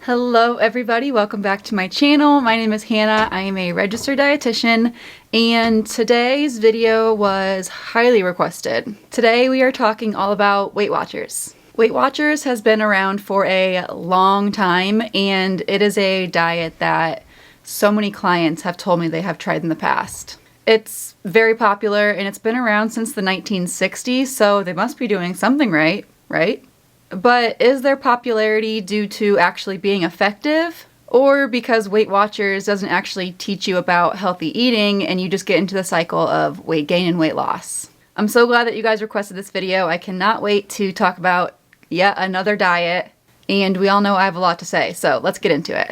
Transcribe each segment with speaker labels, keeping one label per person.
Speaker 1: Hello everybody, welcome back to my channel. My name is Hannah. I am a registered dietitian and today's video was highly requested. Today we are talking all about Weight Watchers. Weight Watchers has been around for a long time and it is a diet that so many clients have told me they have tried in the past. It's very popular and it's been around since the 1960s, so they must be doing something right? But is their popularity due to actually being effective, or because Weight Watchers doesn't actually teach you about healthy eating and you just get into the cycle of weight gain and weight loss? I'm so glad that you guys requested this video. I cannot wait to talk about yet another diet, and we all know I have a lot to say, so let's get into it.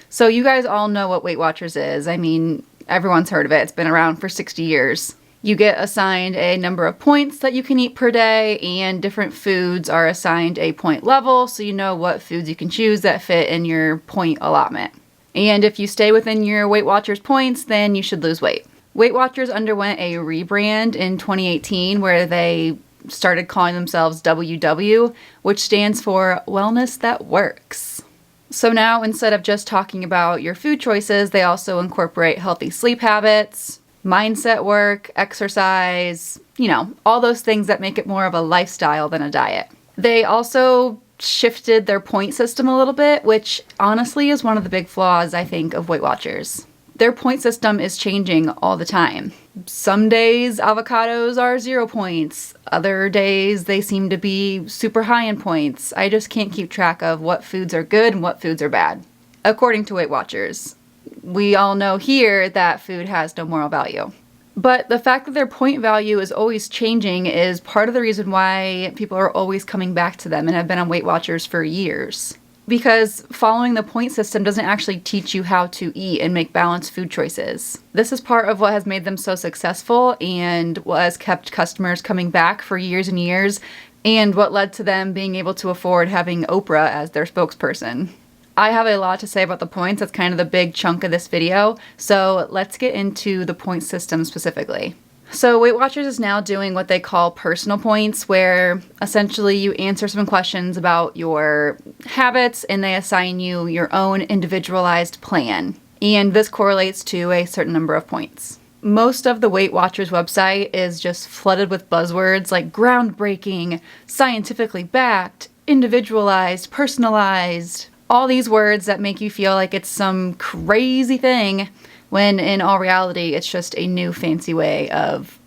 Speaker 1: So you guys all know what Weight Watchers is. I mean, everyone's heard of it. It's been around for 60 years. You get assigned a number of points that you can eat per day, and different foods are assigned a point level, so you know what foods you can choose that fit in your point allotment. And if you stay within your Weight Watchers points, then you should lose weight. Weight Watchers underwent a rebrand in 2018 where they started calling themselves WW, which stands for Wellness That Works. So now, instead of just talking about your food choices, they also incorporate healthy sleep habits, mindset work, exercise, all those things that make it more of a lifestyle than a diet. They also shifted their point system a little bit, which honestly is one of the big flaws, I think, of Weight Watchers. Their point system is changing all the time. Some days avocados are 0 points. Other days they seem to be super high in points. I just can't keep track of what foods are good and what foods are bad, according to Weight Watchers. We all know here that food has no moral value. But the fact that their point value is always changing is part of the reason why people are always coming back to them and have been on Weight Watchers for years. Because following the point system doesn't actually teach you how to eat and make balanced food choices. This is part of what has made them so successful and what has kept customers coming back for years and years, and what led to them being able to afford having Oprah as their spokesperson. I have a lot to say about the points. That's kind of the big chunk of this video. So let's get into the point system specifically. So Weight Watchers is now doing what they call personal points, where essentially you answer some questions about your habits and they assign you your own individualized plan. And this correlates to a certain number of points. Most of the Weight Watchers website is just flooded with buzzwords like groundbreaking, scientifically backed, individualized, personalized. All these words that make you feel like it's some crazy thing, when in all reality, it's just a new fancy way of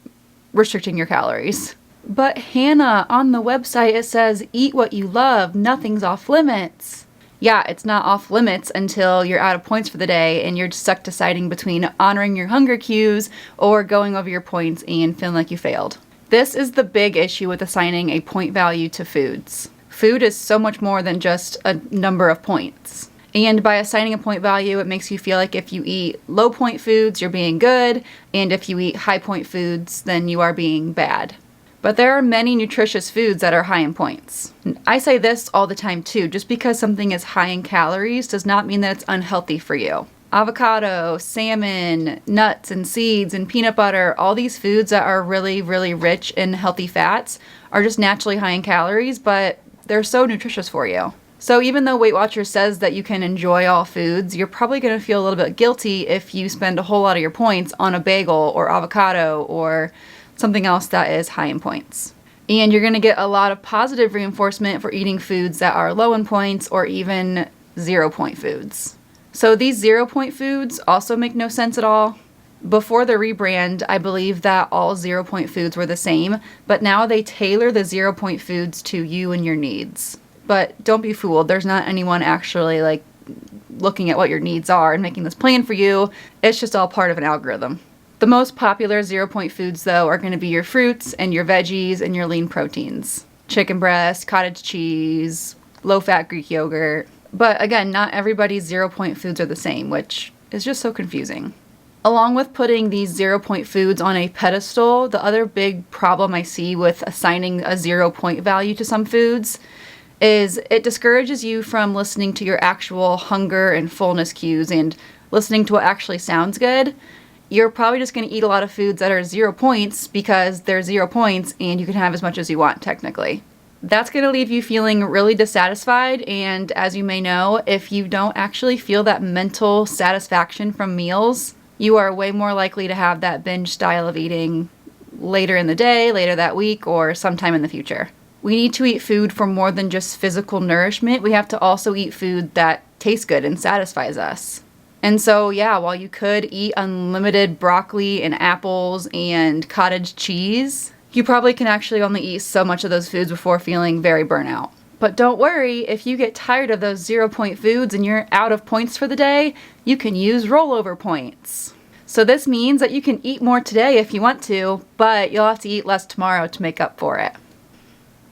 Speaker 1: restricting your calories. But Hannah, on the website it says, eat what you love, nothing's off limits. Yeah, it's not off limits until you're out of points for the day and you're stuck deciding between honoring your hunger cues or going over your points and feeling like you failed. This is the big issue with assigning a point value to foods. Food is so much more than just a number of points. And by assigning a point value, it makes you feel like if you eat low point foods, you're being good, and if you eat high point foods, then you are being bad. But there are many nutritious foods that are high in points. And I say this all the time too, just because something is high in calories does not mean that it's unhealthy for you. Avocado, salmon, nuts and seeds and peanut butter, all these foods that are really, really rich in healthy fats are just naturally high in calories, but they're so nutritious for you. So even though Weight Watchers says that you can enjoy all foods, you're probably going to feel a little bit guilty if you spend a whole lot of your points on a bagel or avocado or something else that is high in points. And you're going to get a lot of positive reinforcement for eating foods that are low in points or even 0 point foods. So these 0 point foods also make no sense at all. Before the rebrand, I believe that all 0 point foods were the same, but now they tailor the 0 point foods to you and your needs. But don't be fooled, there's not anyone actually looking at what your needs are and making this plan for you. It's just all part of an algorithm. The most popular 0 point foods though are going to be your fruits and your veggies and your lean proteins. Chicken breast, cottage cheese, low fat Greek yogurt. But again, not everybody's 0 point foods are the same, which is just so confusing. Along with putting these 0 point foods on a pedestal, the other big problem I see with assigning a 0 point value to some foods is it discourages you from listening to your actual hunger and fullness cues and listening to what actually sounds good. you're probably just going to eat a lot of foods that are 0 points because they're 0 points and you can have as much as you want technically. That's going to leave you feeling really dissatisfied, and as you may know, if you don't actually feel that mental satisfaction from meals, you are way more likely to have that binge style of eating later in the day, later that week, or sometime in the future. We need to eat food for more than just physical nourishment. We have to also eat food that tastes good and satisfies us. And so, yeah, while you could eat unlimited broccoli and apples and cottage cheese, you probably can actually only eat so much of those foods before feeling very burnout. But don't worry, if you get tired of those 0 point foods and you're out of points for the day, you can use rollover points. So this means that you can eat more today if you want to, but you'll have to eat less tomorrow to make up for it.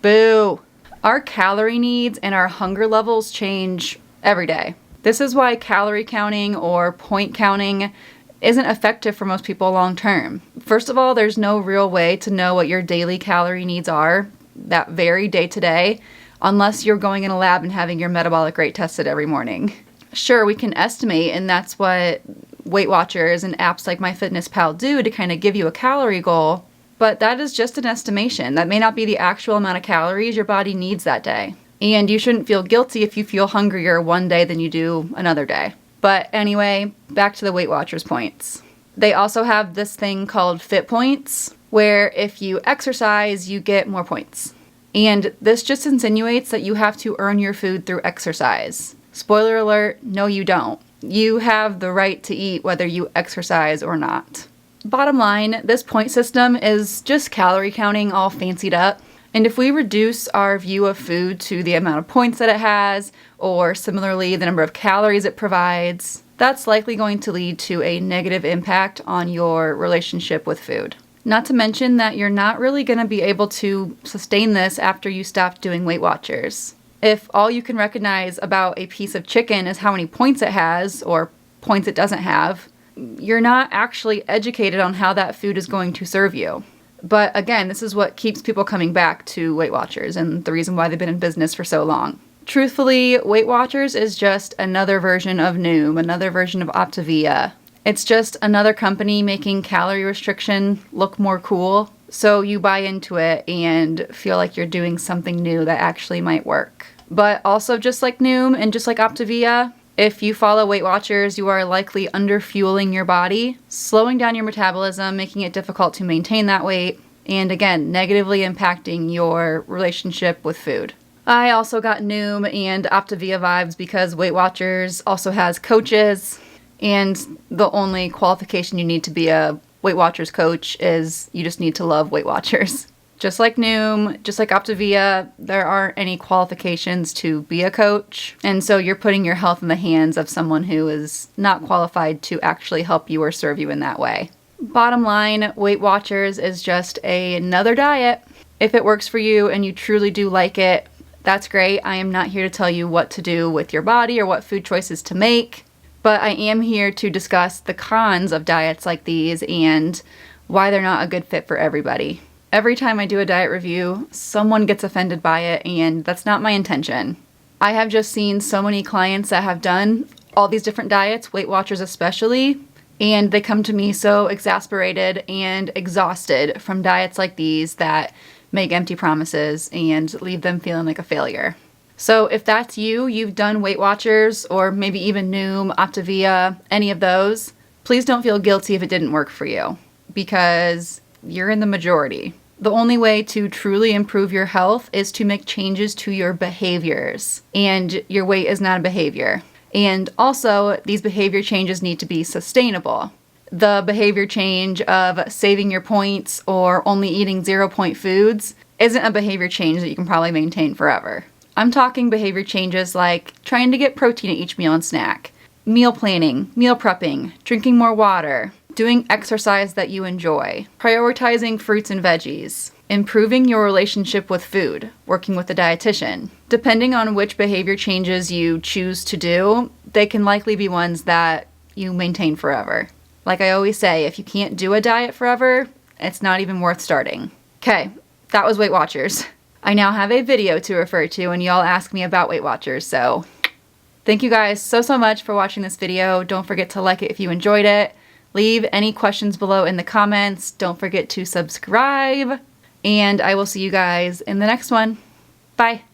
Speaker 1: Boo! Our calorie needs and our hunger levels change every day. This is why calorie counting or point counting isn't effective for most people long term. First of all, there's no real way to know what your daily calorie needs are that vary day to day unless you're going in a lab and having your metabolic rate tested every morning. Sure, we can estimate, and that's what Weight Watchers and apps like MyFitnessPal do to kind of give you a calorie goal, but that is just an estimation. That may not be the actual amount of calories your body needs that day. And you shouldn't feel guilty if you feel hungrier one day than you do another day. But anyway, back to the Weight Watchers points. They also have this thing called Fit Points, where if you exercise, you get more points. And this just insinuates that you have to earn your food through exercise. Spoiler alert, no you don't. You have the right to eat whether you exercise or not. Bottom line, this point system is just calorie counting all fancied up. And if we reduce our view of food to the amount of points that it has, or similarly the number of calories it provides, that's likely going to lead to a negative impact on your relationship with food. Not to mention that you're not really going to be able to sustain this after you stop doing Weight Watchers. If all you can recognize about a piece of chicken is how many points it has, or points it doesn't have, you're not actually educated on how that food is going to serve you. But again, this is what keeps people coming back to Weight Watchers and the reason why they've been in business for so long. Truthfully, Weight Watchers is just another version of Noom, another version of Optavia. It's just another company making calorie restriction look more cool, so you buy into it and feel like you're doing something new that actually might work. But also, just like Noom and just like Optavia, if you follow Weight Watchers, you are likely underfueling your body, slowing down your metabolism, making it difficult to maintain that weight, and again, negatively impacting your relationship with food. I also got Noom and Optavia vibes because Weight Watchers also has coaches, and the only qualification you need to be a Weight Watchers coach is you just need to love Weight Watchers. Just like Noom, just like Optavia, there aren't any qualifications to be a coach, and so you're putting your health in the hands of someone who is not qualified to actually help you or serve you in that way. Bottom line, Weight Watchers is just another diet. If it works for you and you truly do like it, that's great. I am not here to tell you what to do with your body or what food choices to make, but I am here to discuss the cons of diets like these and why they're not a good fit for everybody. Every time I do a diet review, someone gets offended by it, and that's not my intention. I have just seen so many clients that have done all these different diets, Weight Watchers especially, and they come to me so exasperated and exhausted from diets like these that make empty promises and leave them feeling like a failure. So if that's you, you've done Weight Watchers or maybe even Noom, Optavia, any of those, please don't feel guilty if it didn't work for you, because you're in the majority. The only way to truly improve your health is to make changes to your behaviors, and your weight is not a behavior. And also, these behavior changes need to be sustainable. The behavior change of saving your points or only eating 0 point foods isn't a behavior change that you can probably maintain forever. I'm talking behavior changes like trying to get protein at each meal and snack, meal planning, meal prepping, drinking more water, doing exercise that you enjoy, prioritizing fruits and veggies, improving your relationship with food, working with a dietitian. Depending on which behavior changes you choose to do, they can likely be ones that you maintain forever. Like I always say, if you can't do a diet forever, it's not even worth starting. Okay, that was Weight Watchers. I now have a video to refer to, and y'all ask me about Weight Watchers, so thank you guys so much for watching this video. Don't forget to like it if you enjoyed it. Leave any questions below in the comments. Don't forget to subscribe. And I will see you guys in the next one. Bye.